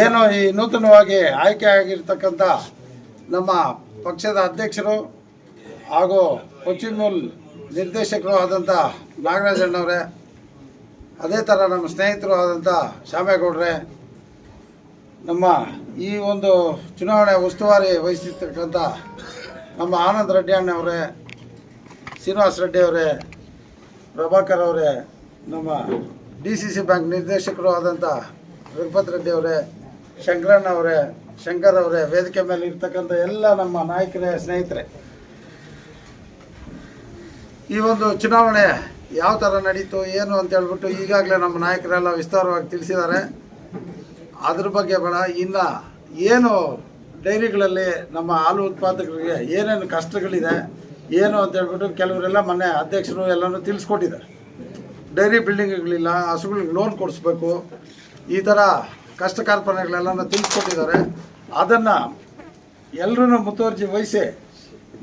ಏನು ಈ ನೂತನವಾಗಿ ಆಯ್ಕೆ ಆಗಿರ್ತಕ್ಕಂಥ ನಮ್ಮ ಪಕ್ಷದ ಅಧ್ಯಕ್ಷರು ಹಾಗೂ ಕೊಚ್ಚಿಮೂಲ್ ನಿರ್ದೇಶಕರು ಆದಂಥ ನಾಗರಾಜಣ್ಣವರೇ, ಅದೇ ಥರ ನಮ್ಮ ಸ್ನೇಹಿತರು ಆದಂಥ ಶ್ಯಾಮೇಗೌಡ್ರೆ, ನಮ್ಮ ಈ ಒಂದು ಚುನಾವಣೆ ಉಸ್ತುವಾರಿ ವಹಿಸಿರ್ತಕ್ಕಂಥ ನಮ್ಮ ಆನಂದ್ ರೆಡ್ಡಿ ಅಣ್ಣವರೇ, ಶ್ರೀನಿವಾಸ ರೆಡ್ಡಿ ಅವರೇ, ಪ್ರಭಾಕರ್ ಅವರೇ, ನಮ್ಮ DCC ಬ್ಯಾಂಕ್ ನಿರ್ದೇಶಕರು ಆದಂಥ ರಘುಪತ್ ರೆಡ್ಡಿ ಅವರೇ, ಶಂಕರಣ್ಣ ಅವರೇ, ಶಂಕರ್ ಅವರೇ, ವೇದಿಕೆ ಮೇಲೆ ಇರ್ತಕ್ಕಂಥ ಎಲ್ಲ ನಮ್ಮ ನಾಯಕರೇ, ಸ್ನೇಹಿತರೆ, ಈ ಒಂದು ಚುನಾವಣೆ ಯಾವ ಥರ ನಡೀತು ಏನು ಅಂತ ಹೇಳ್ಬಿಟ್ಟು ಈಗಾಗಲೇ ನಮ್ಮ ನಾಯಕರೆಲ್ಲ ವಿಸ್ತಾರವಾಗಿ ತಿಳಿಸಿದ್ದಾರೆ. ಅದ್ರ ಬಗ್ಗೆ ಬೇಡ, ಇನ್ನು ಏನು ಡೈರಿಗಳಲ್ಲಿ ನಮ್ಮ ಹಾಲು ಉತ್ಪಾದಕರಿಗೆ ಏನೇನು ಕಷ್ಟಗಳಿದೆ ಏನು ಅಂತ ಹೇಳ್ಬಿಟ್ಟು ಕೆಲವರೆಲ್ಲ ಮೊನ್ನೆ ಅಧ್ಯಕ್ಷರು ಎಲ್ಲನೂ ತಿಳಿಸ್ಕೊಟ್ಟಿದ್ದಾರೆ. ಡೈರಿ ಬಿಲ್ಡಿಂಗ್ಗಳಿಲ್ಲ, ಹಸುಗಳಿಗೆ ಲೋನ್ ಕೊಡಿಸ್ಬೇಕು, ಈ ಥರ ಕಷ್ಟ ಕಾರ್ಪಣ್ಯಗಳೆಲ್ಲನೂ ತಿಳಿಸ್ಕೊಟ್ಟಿದ್ದಾರೆ. ಅದನ್ನು ಎಲ್ಲರೂ ಮುತುವರ್ಜಿ ವಹಿಸಿ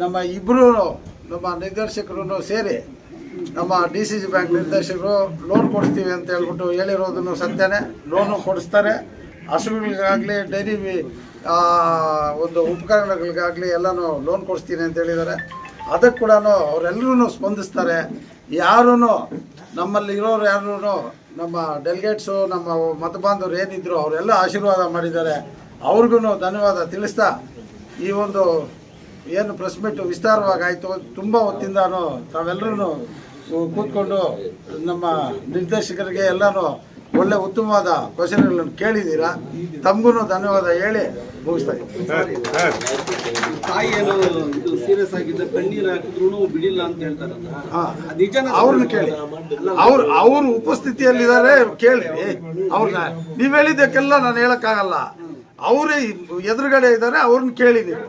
ನಮ್ಮ ಇಬ್ಬರು ನಮ್ಮ ನಿರ್ದೇಶಕರು ಸೇರಿ ನಮ್ಮ DCC ಬ್ಯಾಂಕ್ ನಿರ್ದೇಶಕರು ಲೋನ್ ಕೊಡಿಸ್ತೀವಿ ಅಂತ ಹೇಳ್ಬಿಟ್ಟು ಹೇಳಿರೋದನ್ನು ಸತ್ಯನೇ. ಲೋನು ಕೊಡಿಸ್ತಾರೆ, ಹಸುಗಳಿಗಾಗಲಿ ಡೈರಿ ಒಂದು ಉಪಕರಣಗಳಿಗಾಗಲಿ ಎಲ್ಲನೂ ಲೋನ್ ಕೊಡಿಸ್ತೀನಿ ಅಂತ ಹೇಳಿದ್ದಾರೆ. ಅದಕ್ಕೆ ಕೂಡ ಅವರೆಲ್ಲರೂ ಸ್ಪಂದಿಸ್ತಾರೆ. ಯಾರೂ ನಮ್ಮಲ್ಲಿ ಇರೋರು ಯಾರೂ ನಮ್ಮ ಡೆಲಿಗೇಟ್ಸು ನಮ್ಮ ಮತಬಾಂಧವರು ಏನಿದ್ರು ಅವರೆಲ್ಲ ಆಶೀರ್ವಾದ ಮಾಡಿದ್ದಾರೆ. ಅವ್ರಿಗೂ ಧನ್ಯವಾದ ತಿಳಿಸ್ತಾ ಈ ಒಂದು ಏನು ಪ್ರೆಸ್ ಮೀಟ್ ವಿಸ್ತಾರವಾಗಿ ಆಯಿತು. ತುಂಬ ಹೊತ್ತಿಂದಾನು ತಾವೆಲ್ಲರೂ ಕೂತ್ಕೊಂಡು ನಮ್ಮ ನಿರ್ದೇಶಕರಿಗೆ ಎಲ್ಲನೂ ಒಳ್ಳೆ ಉತ್ತಮವಾದ ಕ್ವಶನ್ಗಳನ್ನು ಕೇಳಿದ್ದೀರಾ. ತಮಗೂ ಧನ್ಯವಾದ ಹೇಳಿ ಮುಗಿಸ್ತಾ ಇದ್ದೀನಿ. ತಾಯಿ ಏನೋ ಇದು ಸೀರಿಯಸ್ ಆಗಿದ್ದ ಕಣ್ಣೀರು ಹಾಕಿದ್ರು ಬಿಡಿಲ್ಲ ಅಂತ ಹೇಳ್ತಾರೆ. ಅವ್ರನ್ನ ಕೇಳಿ, ಅವ್ರ ಉಪಸ್ಥಿತಿಯಲ್ಲಿದ್ದಾರೆ, ಕೇಳಿ ಅವ್ರನ್ನ. ನೀವು ಹೇಳಿದ್ದಕ್ಕೆಲ್ಲ ನಾನು ಹೇಳಕ್ಕಾಗಲ್ಲ. ಅವರೇ ಎದುರುಗಡೆ ಇದ್ದಾರೆ, ಅವ್ರನ್ನ ಕೇಳಿ ನೀವು.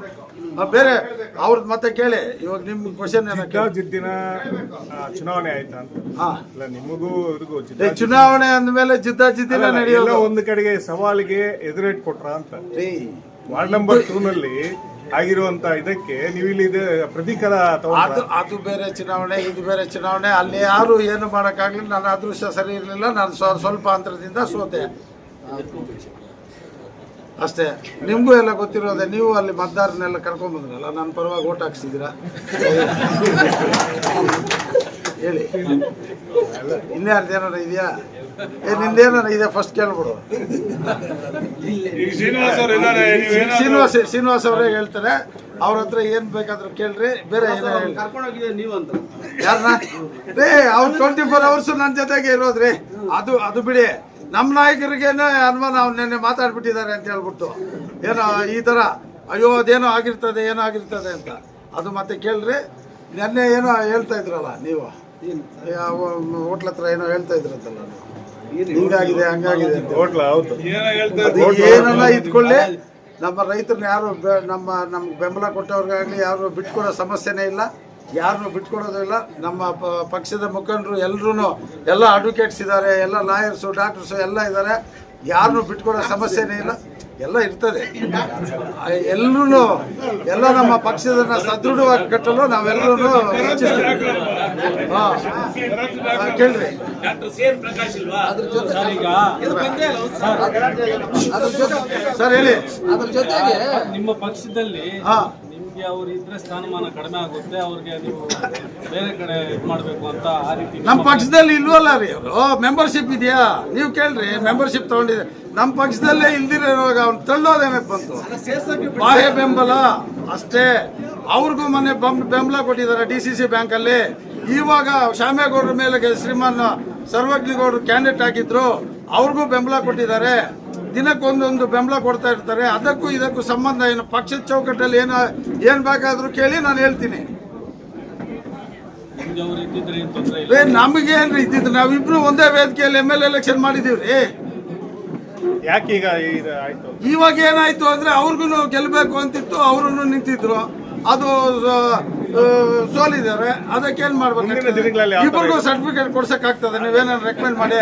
ಬೇರೆ ಅವ್ರದ್ದು ಮತ್ತೆ ಕೇಳಿ. ಇವಾಗ ನಿಮ್ ಕ್ವಶನ್ ಜಿದ್ದಿನ ಚುನಾವಣೆ ಆಯ್ತಾ ಅಂತ ನಿಮಗೂ ಚುನಾವಣೆ ಅಂದ್ಮೇಲೆ ಜಿದ್ದಿನ ನಡೆಯೋದು. ಒಂದು ಕಡೆಗೆ ಸವಾಲಿಗೆ ಎದುರೇಟ್ ಕೊಟ್ರ ಅಂತ ವಾರ್ಡ್ ನಂಬರ್ 2 ನಲ್ಲಿ ಆಗಿರುವಂತ ಇದಕ್ಕೆ ನೀವು ಇಲ್ಲಿ ಪ್ರತೀಕಾರ ಅದು ಬೇರೆ ಚುನಾವಣೆ, ಇದು ಬೇರೆ ಚುನಾವಣೆ. ಅಲ್ಲಿ ಯಾರು ಏನು ಮಾಡಕ್ಕಾಗ್ಲಿಲ್ಲ. ನನ್ನ ಅದೃಷ್ಟ ಸರಿ ಇರಲಿಲ್ಲ. ನಾನು ಸ್ವಲ್ಪ ಅಂತರದಿಂದ ಸೋತೆ ಅಷ್ಟೇ. ನಿಮಗೂ ಎಲ್ಲ ಗೊತ್ತಿರೋದೆ. ನೀವು ಅಲ್ಲಿ ಮತದಾರನೆಲ್ಲ ಕರ್ಕೊಂಡ್ಬಂದ್ರಲ್ಲ, ನನ್ನ ಪರವಾಗಿ ಓಟ್ ಹಾಕ್ಸಿದ್ದೀರಾ ಹೇಳಿ. ಇನ್ಯಾರ್ದು ಏನಾರ ಇದೆಯಾ? ನಿಂದೇನಾರ ಇದೆ ಫಸ್ಟ್ ಕೇಳ್ಬಿಡು. ಶ್ರೀನಿವಾಸ್ ಅವರೇ ಹೇಳ್ತಾರೆ. ಅವ್ರ ಹತ್ರ ಏನ್ ಬೇಕಾದ್ರೂ ಕೇಳ್ರಿ. ಬೇರೆ ಯಾರನ್ನ ಅವ್ರು 24 hours ನನ್ನ ಜೊತೆಗೆ ಇರೋದ್ರಿ. ಅದು ಬಿಡಿ. ನಮ್ಮ ನಾಯಕರಿಗೇನೋ ಅನುಮಾನ, ಅವ್ನು ನೆನ್ನೆ ಮಾತಾಡ್ಬಿಟ್ಟಿದ್ದಾರೆ ಅಂತ ಹೇಳ್ಬಿಟ್ಟು ಏನೋ ಈ ಥರ ಅಯ್ಯೋ ಅದೇನೋ ಆಗಿರ್ತದೆ ಏನೋ ಆಗಿರ್ತದೆ ಅಂತ. ಅದು ಮತ್ತೆ ಕೇಳ್ರಿ. ನೆನ್ನೆ ಏನೋ ಹೇಳ್ತಾ ಇದ್ರಲ್ಲ ನೀವು, ಹೋಟ್ಲ ಹತ್ರ ಏನೋ ಹೇಳ್ತಾ ಇದ್ರಂತಲ್ಲ, ಹಿಂಗಾಗಿದೆ ಹಂಗಾಗಿದೆ ಅಂತ. ಏನನ್ನ ಇಟ್ಕೊಳ್ಳಿ. ನಮ್ಮ ರೈತರನ್ನ ಯಾರು ನಮ್ಗೆ ಬೆಂಬಲ ಕೊಟ್ಟವ್ರಿಗಾಗಲಿ ಯಾರು ಬಿಟ್ಕೊಡೋ ಸಮಸ್ಯೆನೇ ಇಲ್ಲ. ಯಾರನ್ನು ಬಿಟ್ಕೊಡೋದಿಲ್ಲ. ನಮ್ಮ ಪಕ್ಷದ ಮುಖಂಡರು ಎಲ್ಲ ಅಡ್ವೊಕೇಟ್ಸ್ ಇದ್ದಾರೆ, ಎಲ್ಲ ಲಾಯರ್ಸು, ಡಾಕ್ಟರ್ಸು ಎಲ್ಲ ಇದ್ದಾರೆ. ಯಾರನ್ನು ಬಿಟ್ಕೊಡೋ ಸಮಸ್ಯೆನೇ ಇಲ್ಲ. ಎಲ್ಲ ಇರ್ತದೆ. ಎಲ್ಲರೂ ಎಲ್ಲ ನಮ್ಮ ಪಕ್ಷದನ್ನ ಸದೃಢವಾಗಿ ಕಟ್ಟಲು ನಾವೆಲ್ಲರೂ ಕೇಳ್ರಿ. ಸರ್ ಹೇಳಿ. ಅದ್ರ ಜೊತೆಗೆ ನಿಮ್ಮ ಪಕ್ಷದಲ್ಲಿ ನಿಮ್ಗೆ ಅವ್ರು ಇದ್ರೆ ಸ್ಥಾನಮಾನ ಕಡಿಮೆ ಆಗುತ್ತೆ, ಅವ್ರಿಗೆ ನೀವು ಬೇರೆ ಕಡೆ ಇದು ಮಾಡಬೇಕು ಅಂತ ಆ ರೀತಿ. ನಮ್ಮ ಪಕ್ಷದಲ್ಲಿ ಇಲ್ವಲ್ಲ ರೀ ಅವರು. ಮೆಂಬರ್ಶಿಪ್ ಇದೆಯಾ? ನೀವು ಕೇಳ್ರಿ. ಮೆಂಬರ್ಶಿಪ್ ತಗೊಂಡಿದೆ. ನಮ್ಮ ಪಕ್ಷದಲ್ಲೇ ಇಲ್ದಿರೋವಾಗ ಅವ್ನು ತಳ್ಳೋದೇನಕ್ಕೆ ಬಂತು? ಬಾಹ್ಯ ಬೆಂಬಲ ಅಷ್ಟೇ. ಅವ್ರಿಗೂ ಮೊನ್ನೆ ಬೆಂಬಲ ಕೊಟ್ಟಿದ್ದಾರೆ DCC ಬ್ಯಾಂಕಲ್ಲಿ. ಇವಾಗ ಶ್ಯಾಮೇಗೌಡರ ಮೇಲೆ ಶ್ರೀಮಾನ್ ಸರ್ವಜ್ಞಗೌಡರು ಕ್ಯಾಂಡಿಡೇಟ್ ಆಗಿದ್ರು, ಅವ್ರಿಗೂ ಬೆಂಬಲ ಕೊಟ್ಟಿದ್ದಾರೆ. ದಿನಕ್ಕೊಂದೊಂದು ಬೆಂಬಲ ಕೊಡ್ತಾ ಇರ್ತಾರೆ. ಅದಕ್ಕೂ ಇದಕ್ಕೂ ಸಂಬಂಧ ಏನು? ಪಕ್ಷದ ಚೌಕಟ್ಟಲ್ಲಿ ಏನ್ ಬೇಕಾದ್ರೂ ಕೇಳಿ, ನಾನು ಹೇಳ್ತೀನಿ. ನಮಗೇನ್ರಿ ಇದ್ದಿದ್ದು? ನಾವಿಬ್ರು ಒಂದೇ ವೇದಿಕೆಯಲ್ಲಿ MLA ಎಲೆಕ್ಷನ್ ಮಾಡಿದೀವ್ರಿ. ಯಾಕೀಗ ಇವಾಗ ಏನಾಯ್ತು ಅಂದ್ರೆ ಅವ್ರಿಗೂ ಗೆಲ್ಬೇಕು ಅಂತಿತ್ತು, ಅವರು ನಿಂತಿದ್ರು. ಅದು ಸೋಲಿದ್ದಾರೆ. ಅದಕ್ಕೇನ್ ಮಾಡ್ಬೇಕು? ಇಬ್ಬರಿಗೂ ಸರ್ಟಿಫಿಕೇಟ್ ಕೊಡ್ಸಕ್ ಆಗ್ತದೆ. ನೀವೇನಾದ್ರು ರೆಕಮೆಂಡ್ ಮಾಡಿ.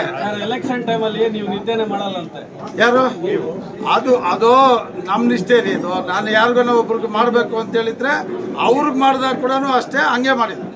ಎಲೆಕ್ಷನ್ ಟೈಮಲ್ಲಿ ನೀವು ನಿದ್ದೆನೆ ಮಾಡಲ್ಲ ಅಂತ ಯಾರು? ಅದು ನಮ್ ನಿಷ್ಠೆ ರೀ. ಇದು ನಾನು ಯಾರಿಗೂ ಒಬ್ರಿಗೆ ಮಾಡ್ಬೇಕು ಅಂತ ಹೇಳಿದ್ರೆ ಅವ್ರಿಗೆ ಮಾಡಿದಾಗ ಕೂಡ ಅಷ್ಟೇ ಹಂಗೆ ಮಾಡಿದ್ರು.